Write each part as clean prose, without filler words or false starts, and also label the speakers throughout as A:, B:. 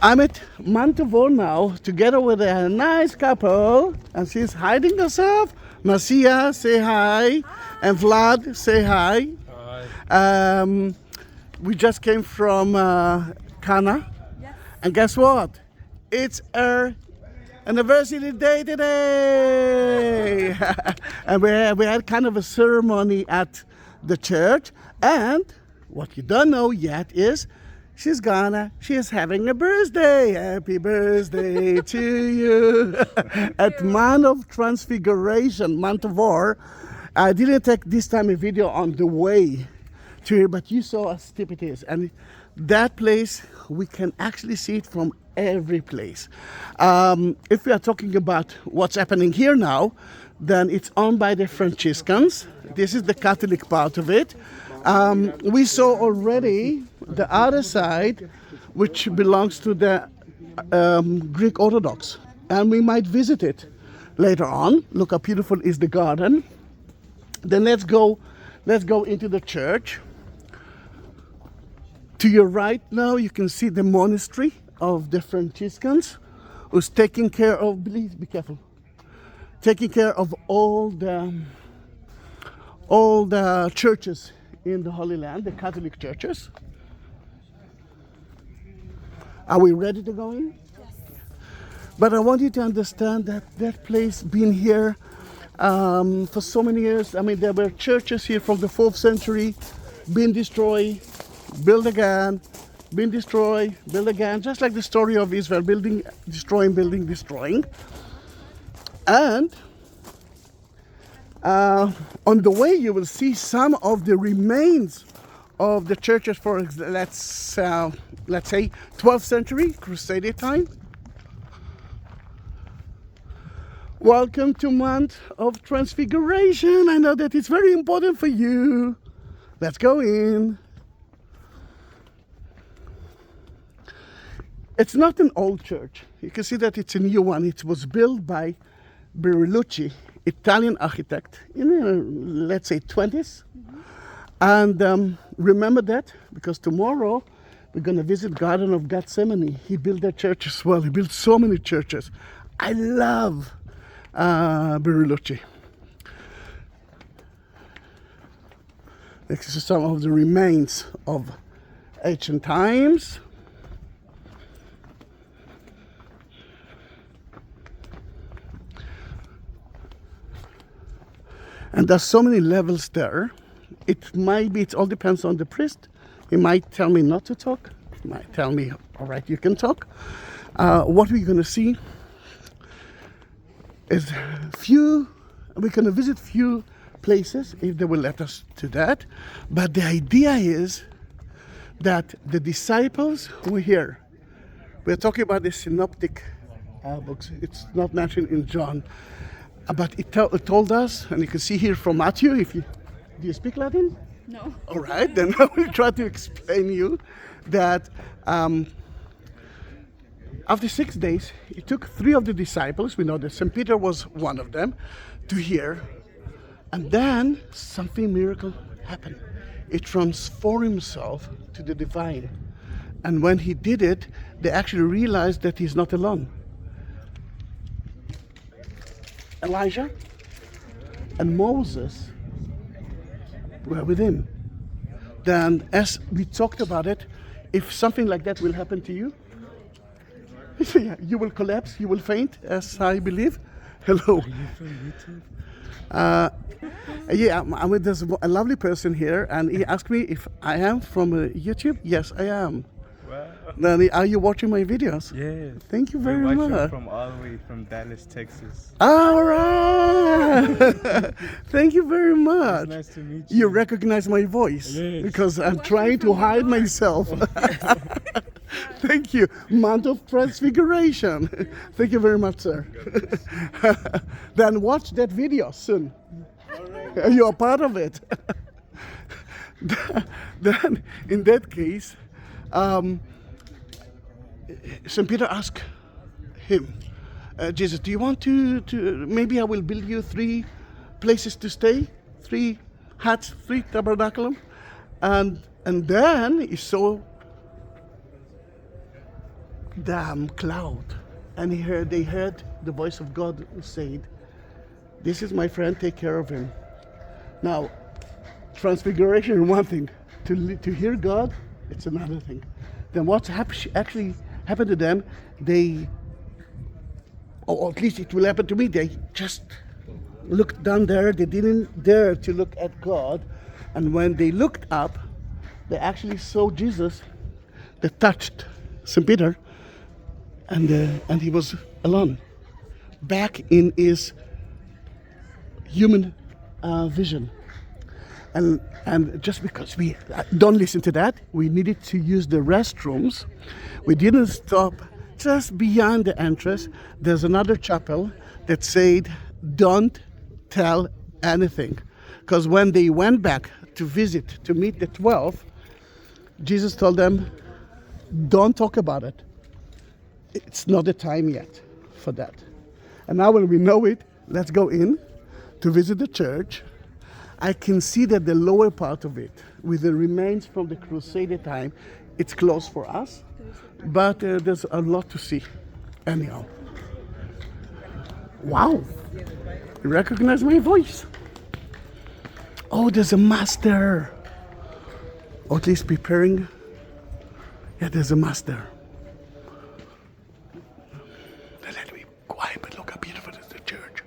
A: I'm at Tabor now, together with a nice couple, and she's hiding herself. Marcia, say hi. And Vlad, say hi.
B: Hi.
A: We just came from Cana, and guess what? It's our anniversary day today, and we had kind of a ceremony at the church. And what you don't know yet is she is having a birthday. Happy birthday to you at Mount of Transfiguration, Mount Tabor. I didn't take this time a video on the way to here, but you saw how steep it is. And that place, we can actually see it from every place. If we are talking about what's happening here now, then it's owned by the Franciscans. This is the Catholic part of it. We saw already the other side, which belongs to the Greek Orthodox, and we might visit it later on. Look how beautiful is the garden. Then let's go into the church. To your right now, you can see the monastery of the Franciscans, who's taking care of, please be careful, taking care of all the churches in the Holy Land, the Catholic churches. Are we ready to go in? Yes. But I want you to understand that place been here for so many years. I mean, there were churches here from the 4th century, been destroyed, built again, been destroyed, built again, just like the story of Israel, building, destroying, building, destroying. And on the way, you will see some of the remains of the churches for, let's say, 12th century, Crusade time. Welcome to Mount of Transfiguration. I know that it's very important for you. Let's go in. It's not an old church. You can see that it's a new one. It was built by Bertolucci, Italian architect, in the, let's say, 20s. And remember that, because tomorrow we're going to visit Garden of Gethsemane. He built that church as well. He built so many churches. I love Bertolucci. This is some of the remains of ancient times. And there's so many levels there. It might be, it all depends on the priest. He might tell me not to talk. He might tell me, all right, you can talk. What we're going to see is we're going to visit few places if they will let us to that. But the idea is that the disciples who were here, we're talking about the synoptic books. It's not mentioned in John. But it told us, and you can see here from Matthew, do you speak Latin?
C: No.
A: All right, then I will try to explain you that after 6 days, it took 3 of the disciples, we know that St. Peter was one of them, to hear, and then something miracle happened. It transformed himself to the divine. And when he did it, they actually realized that he's not alone. Elijah and Moses were with him. Then, as we talked about it, if something like that will happen to you, you will collapse, you will faint, as I believe. Hello.
B: Are you from YouTube?
A: Yeah, I'm with this a lovely person here, and he asked me if I am from YouTube. Yes, I am.
B: Wow.
A: Then, are you watching my videos?
B: Yeah.
A: Thank you
B: We
A: very
B: watch them
A: much.
B: from all the way from Dallas, Texas.
A: All right. Thank you very much.
B: It's nice to meet
A: You
B: you.
A: recognize my voice
B: Yes.
A: because I'm trying to hide myself. Thank you. Mount of Transfiguration. Thank you very much, sir. Then watch that video soon. You are part of it. Then, in that case, St. Peter asked him, Jesus, do you want to maybe I will build you 3 places to stay, 3 huts, 3 tabernacle, and then he saw the cloud, and they heard the voice of God said, "This is my friend, take care of him." Now, transfiguration is one thing. To hear God, it's another thing. Then what actually happened to them, or at least it will happen to me, they just looked down there. They didn't dare to look at God. And when they looked up, they actually saw Jesus. They touched St. Peter, and he was alone, back in his human vision. And just because we don't listen to that, we needed to use the restrooms. We didn't stop just beyond the entrance. There's another chapel that said, "Don't tell anything." Because when they went back to visit, to meet the 12, Jesus told them, "Don't talk about it. It's not the time yet for that." And now when we know it, let's go in to visit the church. I can see that the lower part of it, with the remains from the Crusade time, it's closed for us, but there's a lot to see. Anyhow. Wow! You recognize my voice? Oh, there's a master. Or at least preparing. Yeah, there's a master. Let me be quiet, but look how beautiful is the church.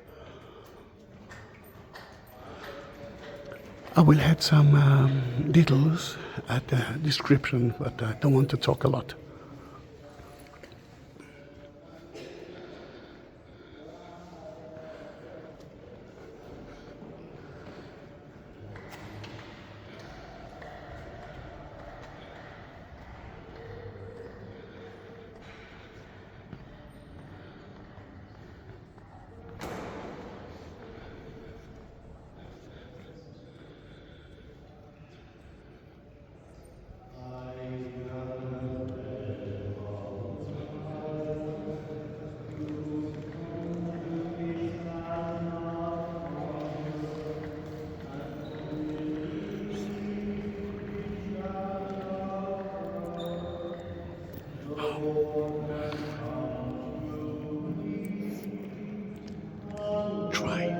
A: I will add some details at the description, but I don't want to talk a lot. Try.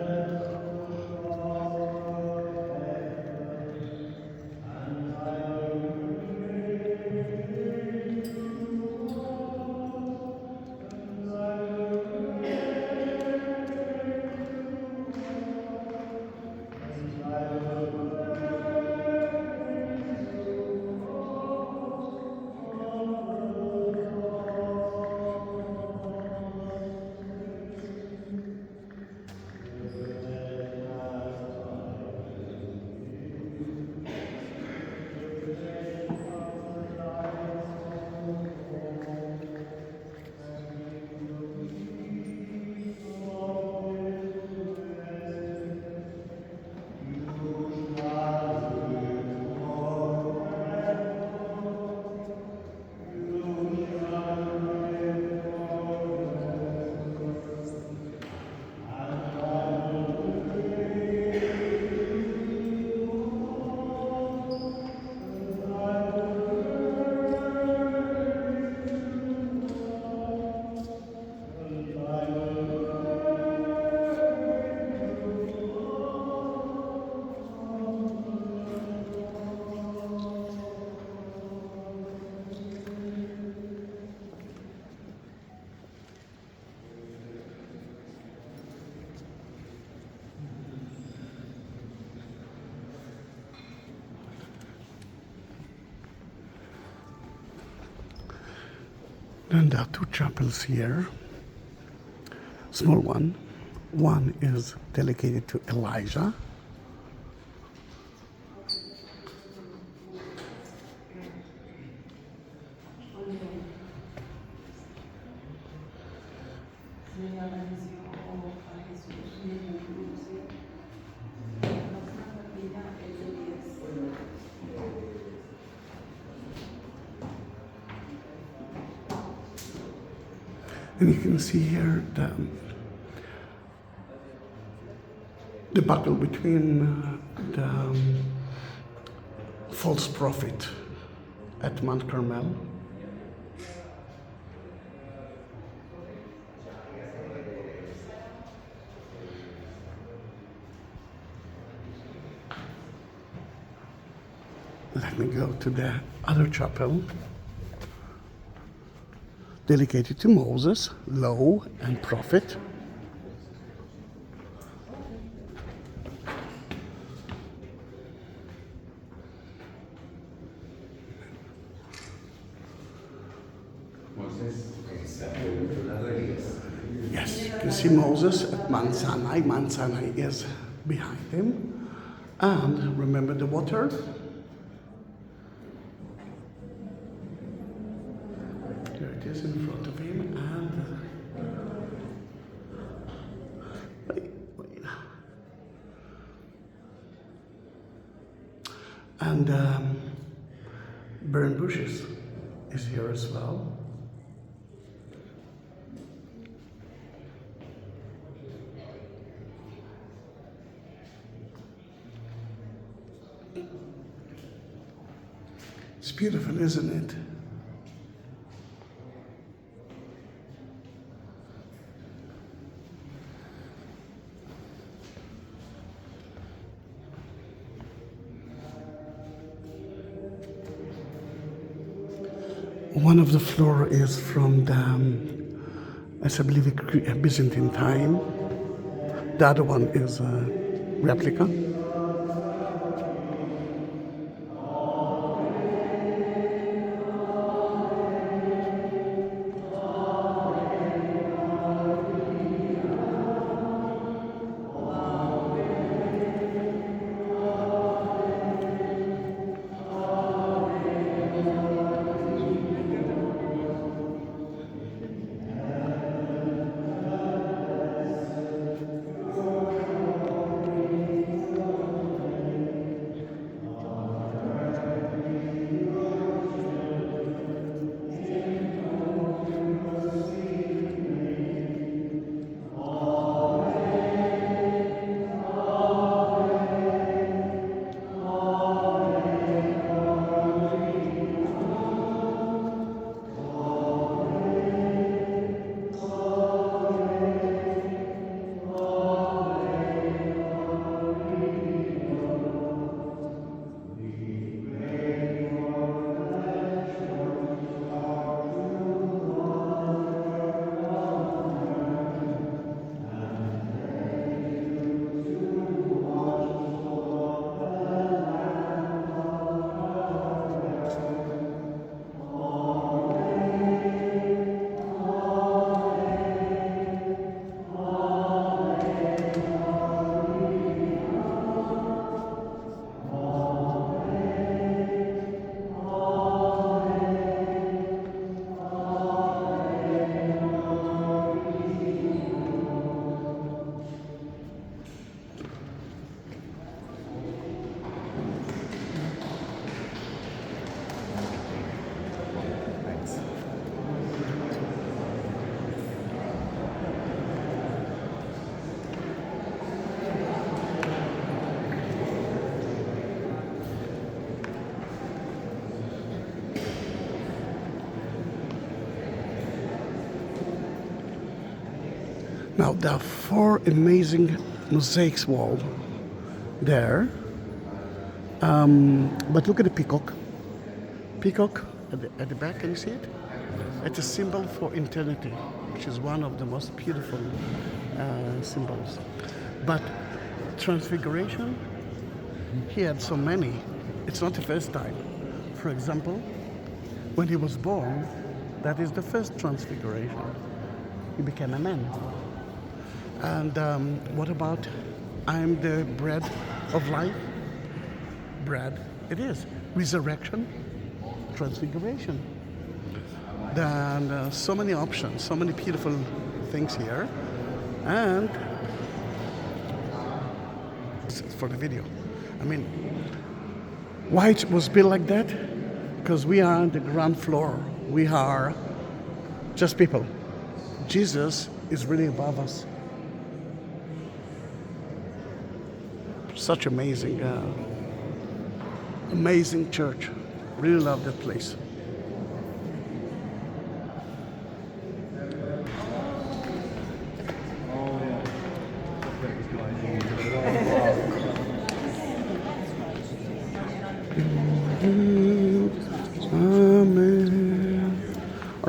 A: Then there are two chapels here, small one. One is dedicated to Elijah. And you can see here the battle between the false prophet at Mount Carmel Let me go to the other chapel dedicated to Moses, law and prophet. Yes, you can see Moses at Mount Sinai. Mount Sinai is behind him. And remember the water? There it is in front of him. And wait. And burn bushes is here as well. It's beautiful, isn't it? One of the floor is from the, I believe, a Byzantine time. The other one is a replica. Now there are 4 amazing mosaics wall there, but look at the peacock. Peacock at the back, can you see it? It's a symbol for eternity, which is one of the most beautiful symbols. But Transfiguration, he had so many. It's not the first time. For example, when he was born, that is the first Transfiguration. He became a man. And what about I am the bread of life? Bread, it is. Resurrection, Transfiguration. Then so many options, so many beautiful things here. And for the video, I mean, why it was built like that? Because we are on the ground floor. We are just people. Jesus is really above us. Such amazing, amazing church. Really love that place.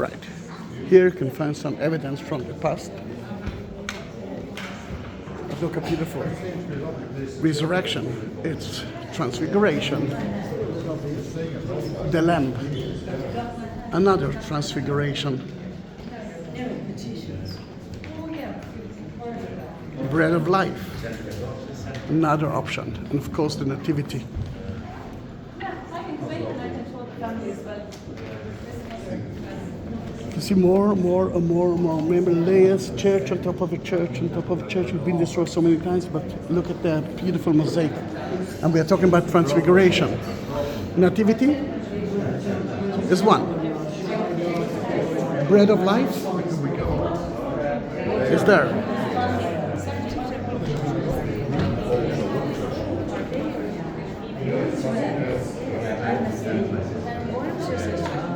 A: Right. Here you can find some evidence from the past. Look how beautiful. Resurrection. It's Transfiguration. The Lamb. Another Transfiguration. Bread of life. Another option. And of course the Nativity. You see more and more and more and more. Remember layers, church on top of a church on top of a church. We've been destroyed so many times, but look at the beautiful mosaic. And we are talking about Transfiguration. Nativity is one. Bread of life is there.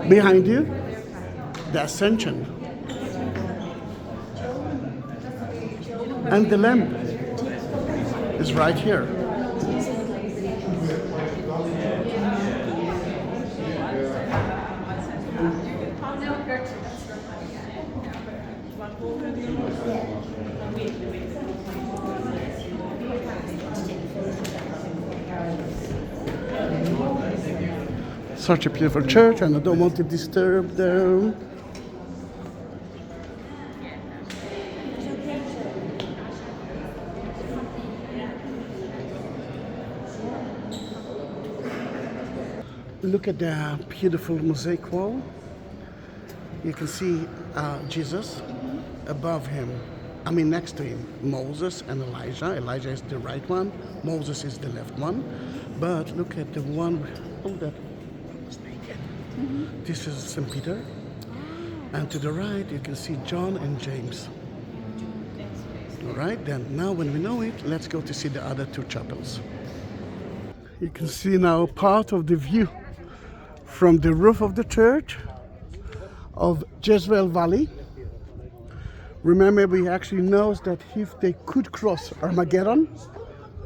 A: Behind you, the Ascension. And the Lamb is right here. Such a beautiful church, and I don't want to disturb them. Look at the beautiful mosaic wall. You can see Jesus above him. I mean next to him, Moses and Elijah. Elijah is the right one, Moses is the left one. But look at the one that was naked. This is St. Peter. And to the right you can see John and James. All right, then now when we know it, let's go to see the other two chapels. You can see now part of the view from the roof of the church of Jezreel Valley. Remember, we actually know that if they could cross Armageddon,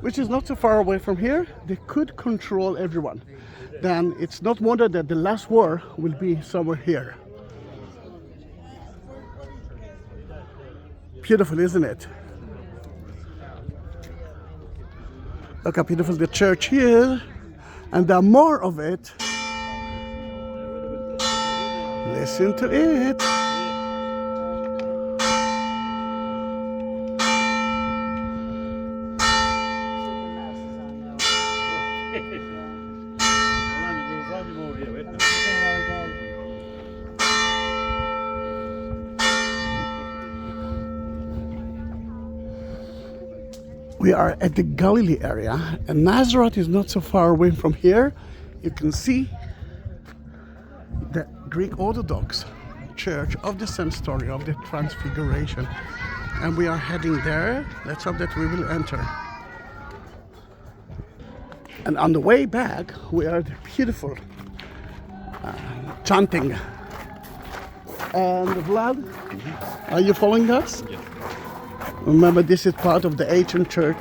A: which is not so far away from here, they could control everyone. Then it's not wonder that the last war will be somewhere here. Beautiful, isn't it? Look how beautiful the church here, and there are more of it. Listen to it. We are at the Galilee area, and Nazareth is not so far away from here. You can see the Greek Orthodox Church of the same story of the Transfiguration. And we are heading there. Let's hope that we will enter. And on the way back, we are the beautiful chanting. And Vlad, are you following us?
B: Yes.
A: Remember, this is part of the ancient church.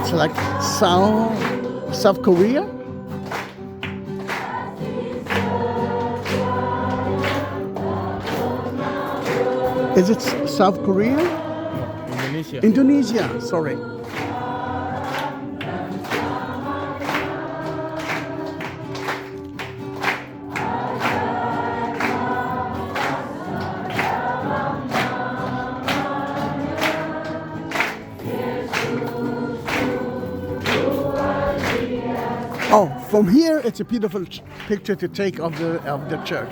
A: It's like South Korea. Is it South Korea?
B: No, Indonesia.
A: Indonesia, sorry. Oh, from here it's a beautiful picture to take of the church.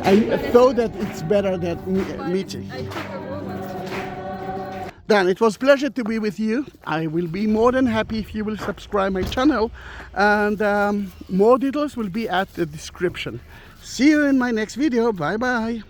A: I thought that it's better than meeting. Dan, it was a pleasure to be with you. I will be more than happy if you will subscribe my channel, and more details will be at the description. See you in my next video. Bye bye.